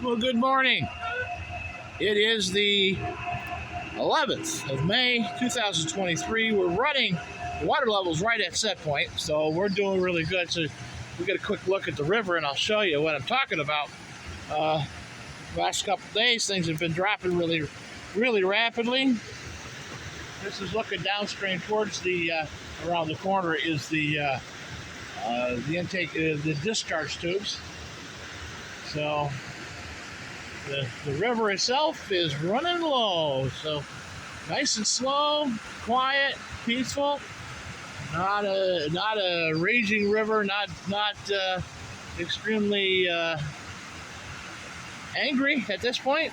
Well, good morning. It is the 11th of May, 2023. We're running water levels right at set point, so we're doing really good. So we got a quick look at the river, and I'll show you what I'm talking about. Last couple of days, things have been dropping really rapidly. This is looking downstream towards the around the corner is the intake, the discharge tubes. So the river itself is running low, so nice and slow, quiet, peaceful. Not a raging river, not extremely angry at this point.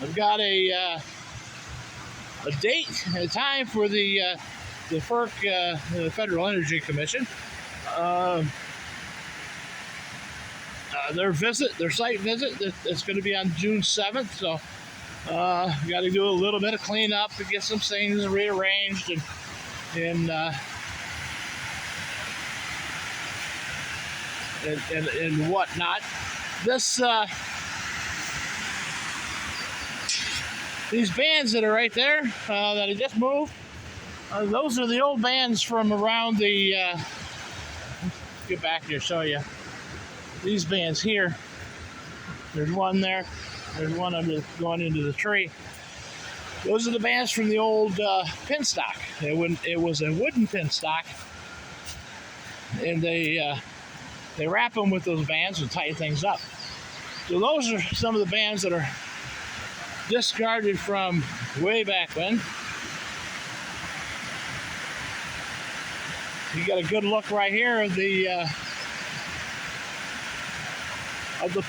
I've got a date, a time for the FERC, the Federal Energy Commission. Their site visit, it's going to be on June 7th. So got to do a little bit of cleanup to get some things rearranged and whatnot. These bands that are right there that I just moved, those are the old bands from around the. Get back here, show you. These bands here. There's one there. There's one going into the tree. Those are the bands from the old pin stock. It was a wooden pin stock, and they wrap them with those bands and tighten things up. So those are some of the bands that are discarded from way back when. You got a good look right here of the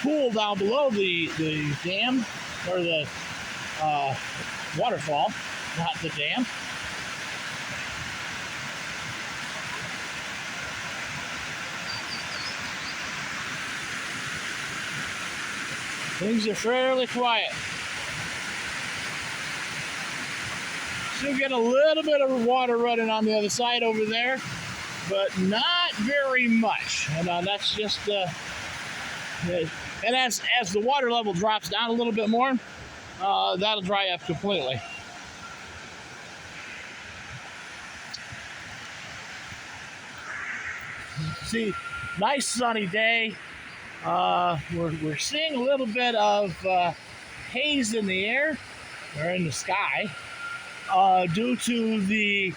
pool down below the dam, or the waterfall, not the dam. Things are fairly quiet. Still get a little bit of water running on the other side over there, but not very much. And that's just and as the water level drops down a little bit more, that'll dry up completely. See, nice sunny day. We're seeing a little bit of haze in the air, or in the sky, due to the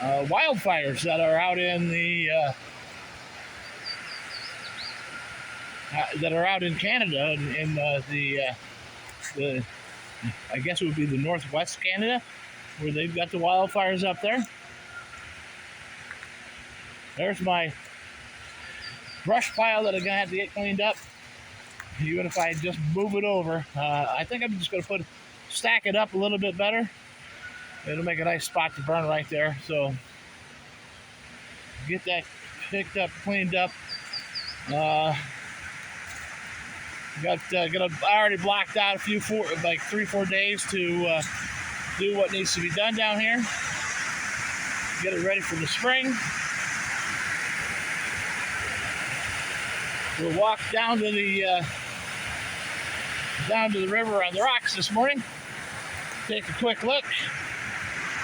wildfires that are out in the that are out in Canada, in the I guess it would be the northwest Canada, where they've got the wildfires up there. There's my brush pile that I'm gonna have to get cleaned up, even if I just move it over. I think I'm just gonna stack it up a little bit better. It'll make a nice spot to burn right there. So get that picked up, cleaned up. I already blocked out like 3-4 days to do what needs to be done down here. Get it ready for the spring. We'll walk down to the river on the rocks this morning. Take a quick look.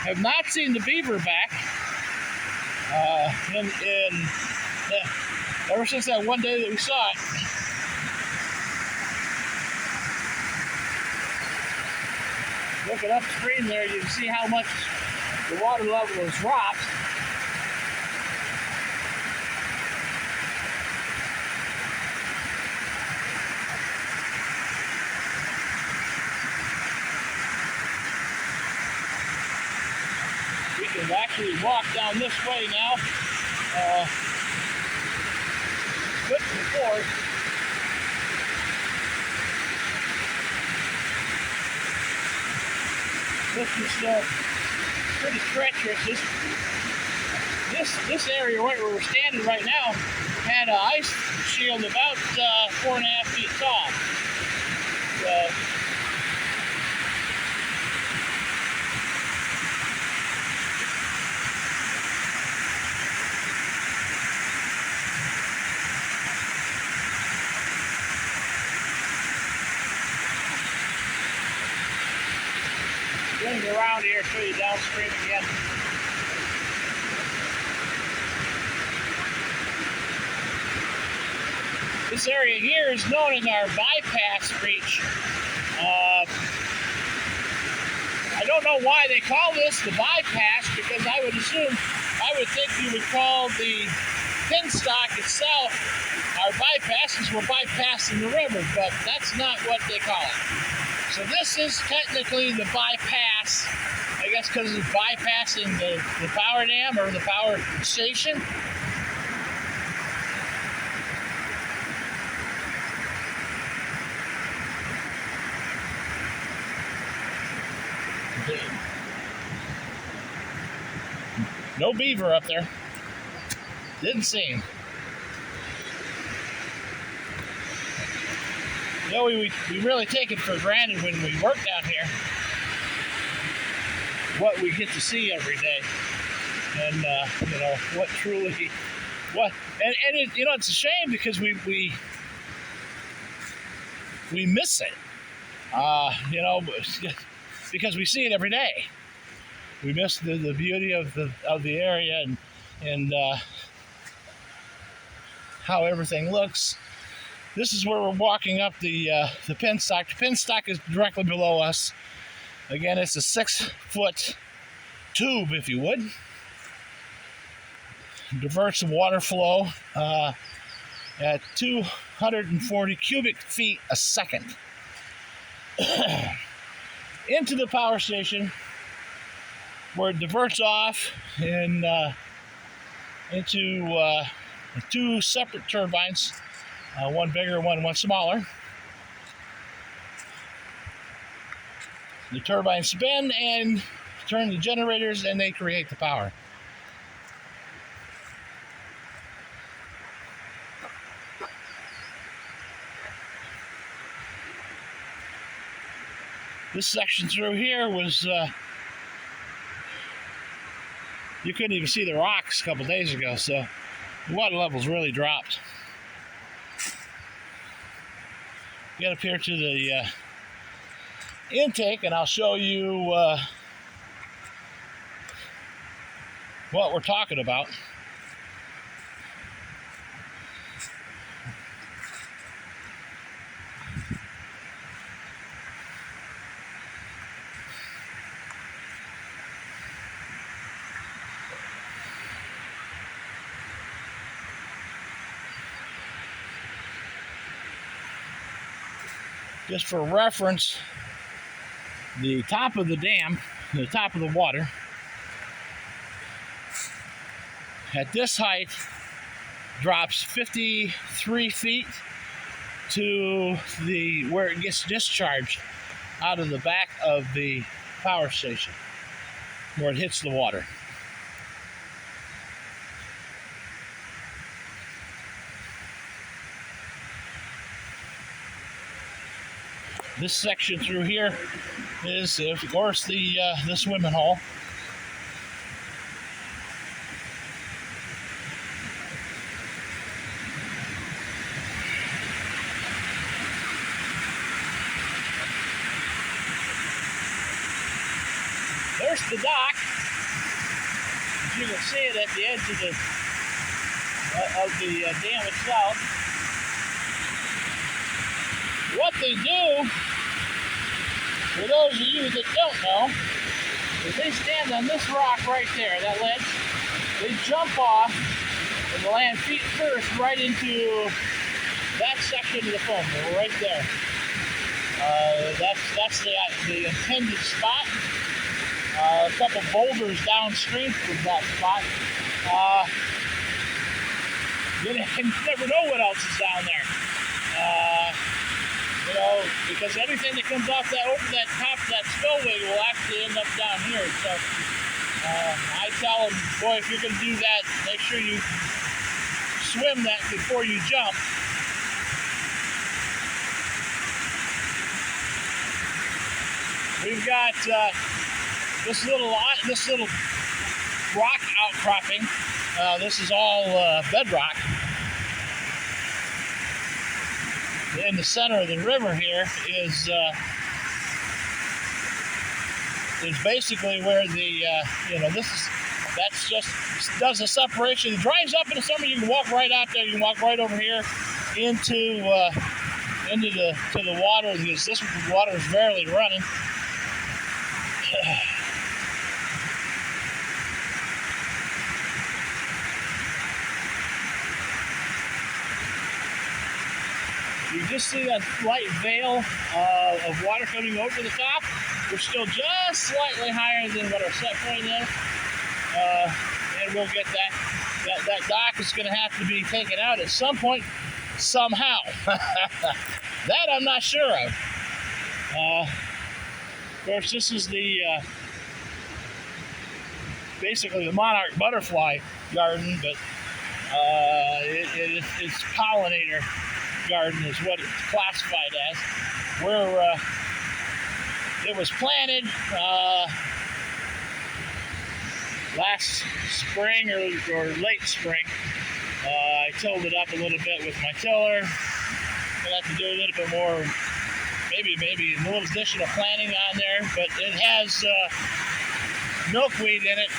Have not seen the beaver back ever since that one day that we saw it. Looking upstream there, you can see how much the water level has dropped. We can actually walk down this way now. Good before. This is pretty treacherous. This area where we're standing right now had an ice shield about 4.5 feet tall. So around here, show you downstream again. This area here is known as our bypass reach. I don't know why they call this the bypass, because I would think you would call the penstock itself our bypass, because we're bypassing the river, but that's not what they call it. So this is technically the bypass, I guess, because it's bypassing the power dam or the power station. No beaver up there. Didn't see him. You know, we really take it for granted when we work down here what we get to see every day, and you know, and it, you know, it's a shame because we miss it, you know, because we see it every day. We miss the beauty of the area and how everything looks. This is where we're walking up the penstock. The penstock is directly below us. Again, it's a 6-foot tube, if you would. Diverts the water flow at 240 cubic feet a second into the power station, where it diverts off and into 2 separate turbines, one bigger, one smaller. The turbines spin and turn the generators, and they create the power. This section through here was you couldn't even see the rocks a couple days ago, so the water levels really dropped. Get up here to the intake, and I'll show you what we're talking about. Just for reference, the top of the dam, the top of the water, at this height drops 53 feet to where it gets discharged out of the back of the power station, where it hits the water. This section through here is, of course, the swimming hole. There's the dock. As you can see it at the edge of the dam itself. What they do, for those of you that don't know, is they stand on this rock right there, that ledge. They jump off and land feet first right into that section of the foam, right there. That's the intended spot. A couple boulders downstream from that spot. You never know what else is down there. You know, because everything that comes off over that top of that spillway will actually end up down here. So I tell them, boy, if you're going to do that, make sure you swim that before you jump. We've got this little rock outcropping. This is all bedrock. In the center of the river here is is basically where the that's just does the separation. It dries up in the summer. You can walk right out there. You can walk right over here into the water, because this water is barely running. You just see that light veil of water coming over the top. We're still just slightly higher than what our set point is, and we'll get that dock is going to have to be taken out at some point, somehow. That I'm not sure of. Of course, this is the basically the monarch butterfly garden, but it's pollinator garden is what it's classified as. Where it was planted last spring or late spring. I tilled it up a little bit with my tiller. I'll have to do a little bit more, maybe a little additional planting on there, but it has milkweed in it.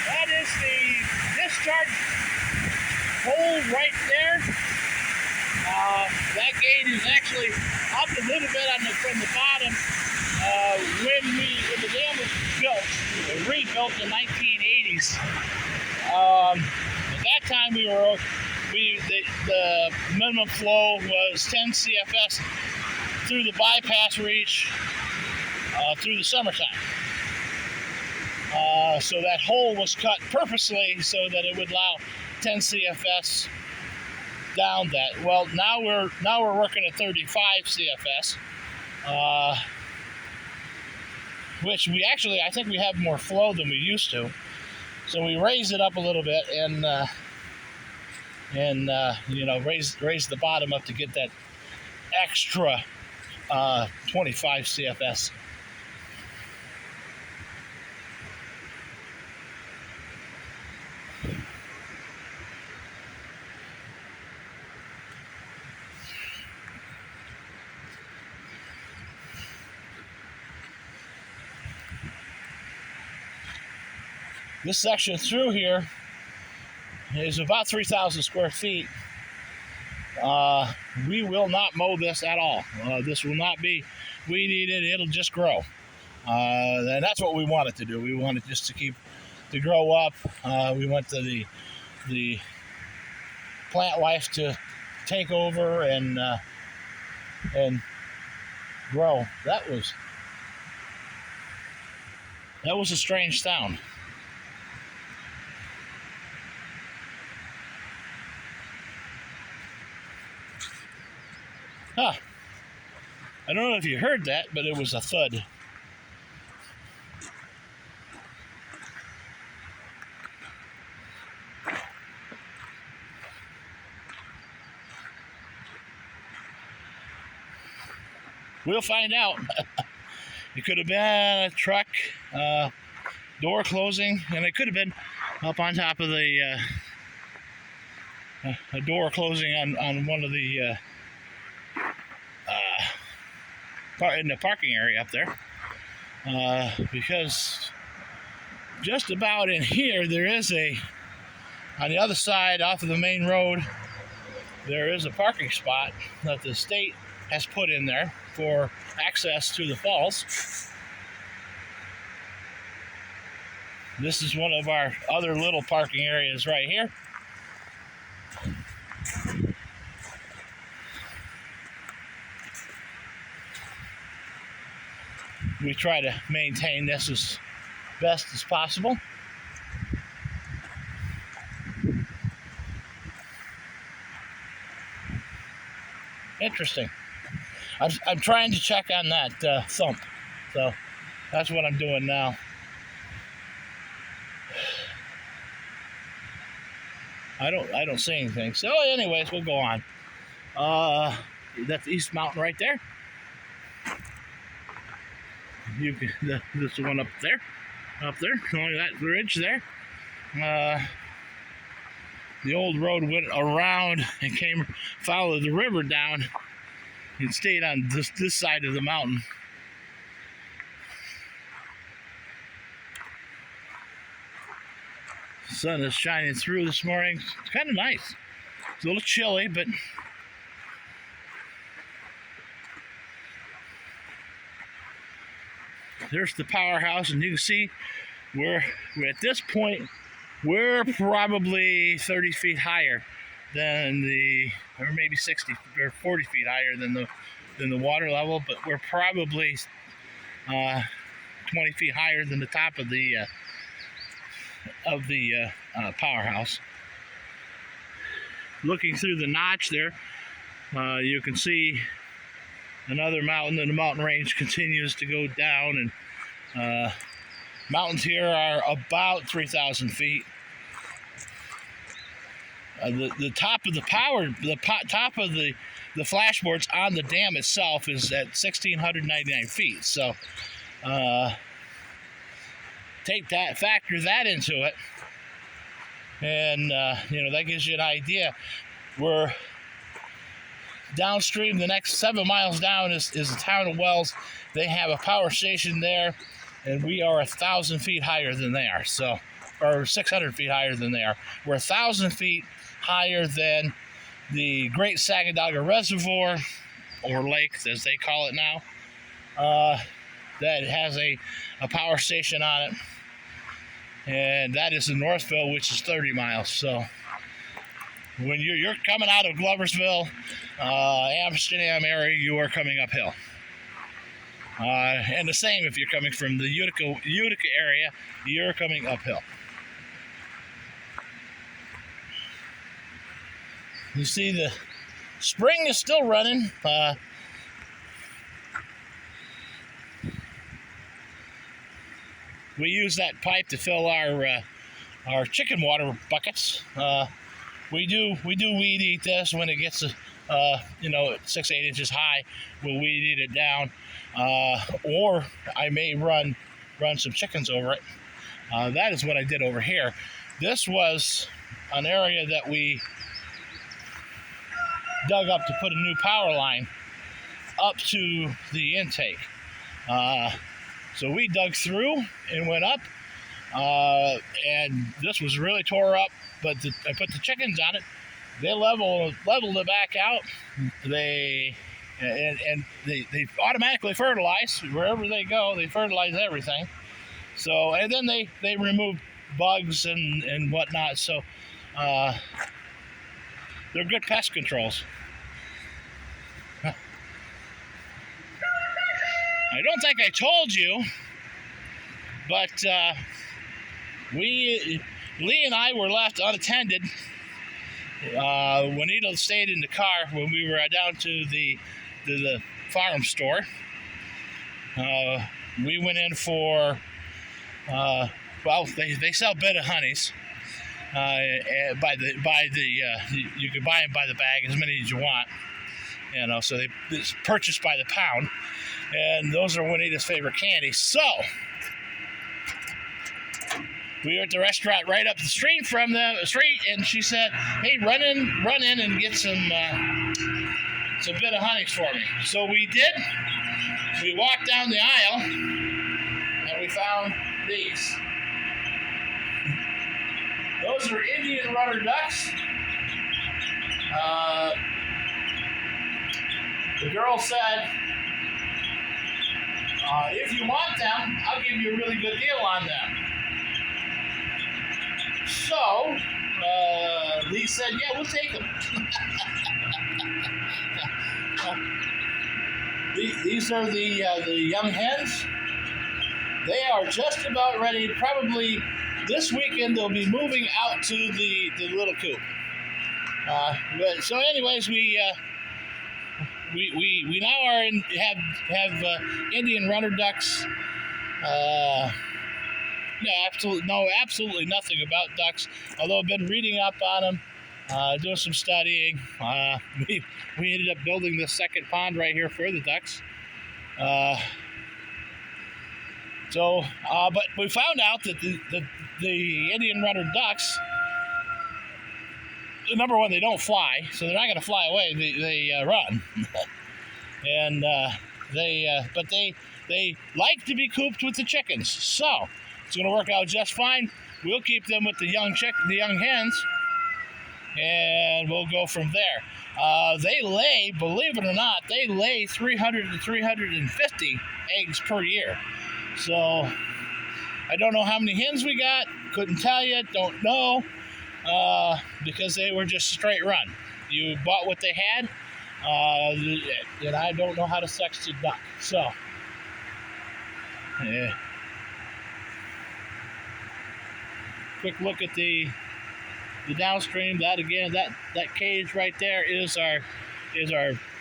That is the discharge hole right there. That gate is actually up a little bit from the bottom. When the dam was rebuilt in the 1980s, at that time the minimum flow was 10 CFS through the bypass reach through the summertime. So that hole was cut purposely so that it would allow 10 CFS down that. Well, now we're working at 35 CFS, which I think we have more flow than we used to. So we raised it up a little bit and raise the bottom up to get that extra 25 CFS. This section through here is about 3,000 square feet. We will not mow this at all. This will not be weed-eated. It'll just grow. And that's what we want it to do. We want it just to grow up. We want the plant life to take over and grow. That was a strange sound. Huh. I don't know if you heard that, but it was a thud. We'll find out. It could have been a truck door closing, and it could have been up on top of the a door closing on one of the in the parking area up there, because just about in here there is on the other side off of the main road, there is a parking spot that the state has put in there for access to the falls. This is one of our other little parking areas right here. We try to maintain this as best as possible. Interesting. I'm trying to check on that thump, so that's what I'm doing now. I don't see anything. So, anyways, we'll go on. That's East Mountain right there. This one up there, only that ridge there. the old road went around and followed the river down and stayed on this side of the mountain. The sun is shining through this morning. It's kind of nice. It's a little chilly, but there's the powerhouse, and you can see we're at this point, we're probably 30 feet higher than or maybe 60 or 40 feet higher than the water level, but we're probably 20 feet higher than the top of the powerhouse. Looking through the notch there, you can see another mountain, and the mountain range continues to go down, and mountains here are about 3,000 feet. The top of the top of the flashboards on the dam itself is at 1,699 feet. So factor that into it, and that gives you an idea. We're downstream. The next 7 miles down is the town of Wells. They have a power station there, and we are 1,000 feet higher than they are. So, or 600 feet higher than they are. We're 1,000 feet higher than the Great Sacandaga Reservoir, or lake as they call it now, that has a power station on it, and that is in Northville, which is 30 miles. So when you're coming out of Gloversville, Amsterdam area, you are coming uphill. And the same if you're coming from the Utica area, you're coming uphill. You see the spring is still running. We use that pipe to fill our chicken water buckets. We do weed eat this when it gets 6-8 inches high. We'll weed eat it down, or I may run some chickens over it. That is what I did over here. This was an area that we dug up to put a new power line up to the intake. So we dug through and went up, and this was really tore up, but I put the chickens on it. They leveled it back out. They automatically fertilize wherever they go. They fertilize everything. So, and then they remove bugs and whatnot. So they're good pest controls. I don't think I told you, but Lee and I were left unattended. Juanito stayed in the car when we were down to the farm store. We went in for they sell Betta honeys. You can buy them by the bag, as many as you want. So it's purchased by the pound, and those are Juanita's favorite candies. So we were at the restaurant right up the street from the street, and she said, "Hey, run in and get some Betta honeys for me." So we did. We walked down the aisle, and we found these. Those are Indian rudder ducks. The girl said, if you want them, I'll give you a really good deal on them. So, Lee said, yeah, we'll take them. These are the young hens. They are just about ready. Probably this weekend they'll be moving out to the little coop. But so anyways, we now are have Indian runner ducks. Absolutely nothing about ducks. Although I've been reading up on them, doing some studying. We ended up building the second pond right here for the ducks. But we found out that the Indian runner ducks number one, they don't fly, so they're not going to fly away. They run, and but they like to be cooped with the chickens. So it's going to work out just fine. We'll keep them with the young hens, and we'll go from there. They lay, believe it or not, they lay 300 to 350 eggs per year. So I don't know how many hens we got. Couldn't tell you. Don't know. Because they were just straight run. You bought what they had, and I don't know how to sex a duck. So, yeah. Quick look at the downstream. That again, that cage right there is our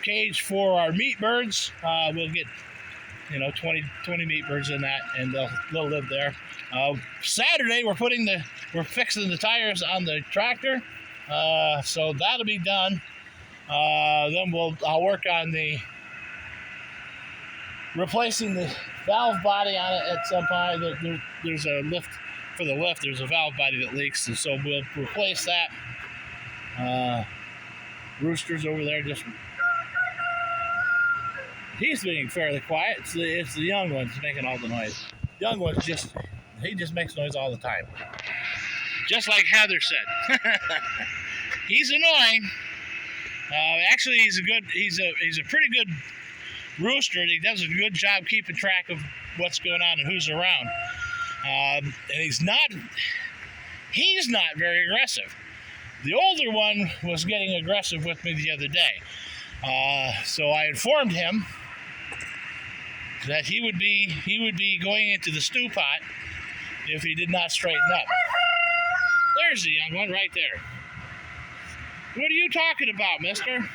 cage for our meat birds. We'll get 20 meat birds in that, and they'll live there. Saturday we're fixing the tires on the tractor, so that'll be done. Then I'll work on replacing the valve body on it at some point. There's a lift for the lift. There's a valve body that leaks, and so we'll replace that. Rooster's over there he's being fairly quiet. It's the young ones making all the noise. Young ones he just makes noise all the time. Just like Heather said. He's annoying. Actually, he's a pretty good rooster, and he does a good job keeping track of what's going on and who's around. And he's not very aggressive. The older one was getting aggressive with me the other day. So I informed him that he would be going into the stew pot if he did not straighten up. There's the young one right there. What are you talking about, mister?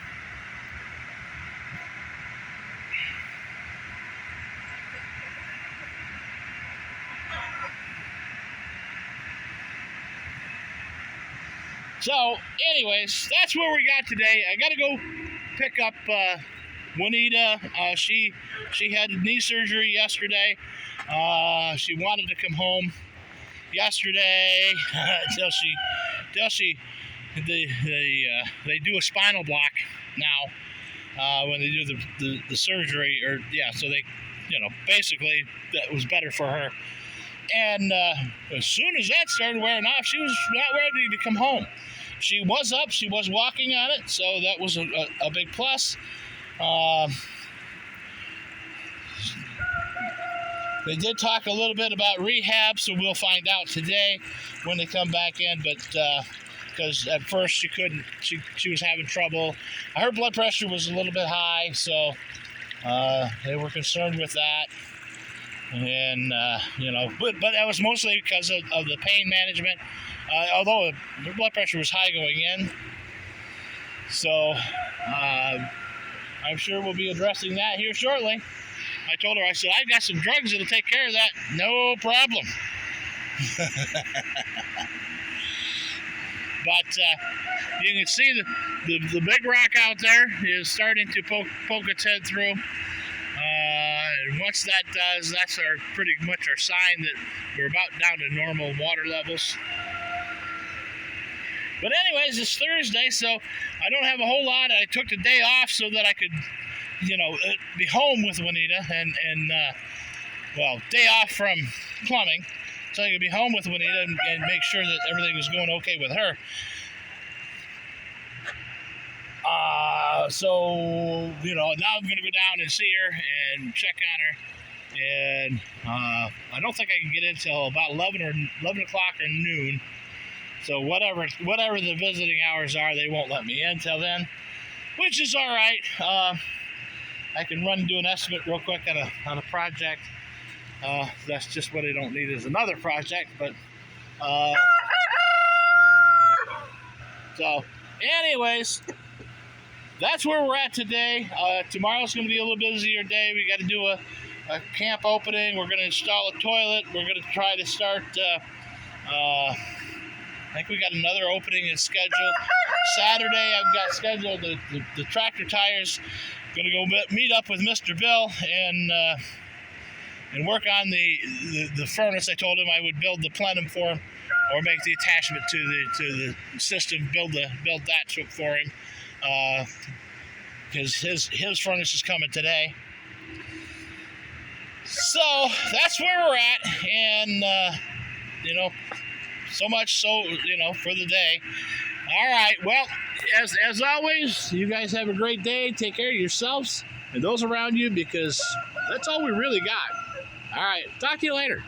So, anyways, that's where we got today. I got to go pick up Juanita. She had knee surgery yesterday. She wanted to come home yesterday they do a spinal block now when they do the surgery, so they basically that was better for her. And as soon as that started wearing off, she was not ready to come home. She was up, she was walking on it, so that was a big plus. They did talk a little bit about rehab, so we'll find out today when they come back in, but because at first she couldn't, she was having trouble. Her blood pressure was a little bit high, so they were concerned with that. And but that was mostly because of the pain management, although her blood pressure was high going in. So I'm sure we'll be addressing that here shortly. I told her, I said, I've got some drugs that'll take care of that, no problem. But you can see the big rock out there is starting to poke its head through. And once that does, that's pretty much our sign that we're about down to normal water levels. But anyways, it's Thursday, so I don't have a whole lot. I took the day off so that I could, be home with Juanita and day off from plumbing, so I could be home with Juanita and make sure that everything was going okay with her. So now I'm going to go down and see her and check on her. And I don't think I can get in until about 11 o'clock or noon. So whatever the visiting hours are, they won't let me in till then, which is all right. I can run and do an estimate real quick on a project. That's just what I don't need is another project. But so anyways, that's where we're at today. Tomorrow's going to be a little busier day. We got to do a camp opening. We're going to install a toilet. We're going to try to start. I think we got another opening is scheduled. Saturday, I've got scheduled the tractor tires. Going to go meet up with Mr. Bill and work on the furnace. I told him I would build the plenum for him or make the attachment to the system, build that for him, because his furnace is coming today. So that's where we're at, and so much so for the day. All right, well, as always, you guys have a great day. Take care of yourselves and those around you, because that's all we really got. All right, talk to you later.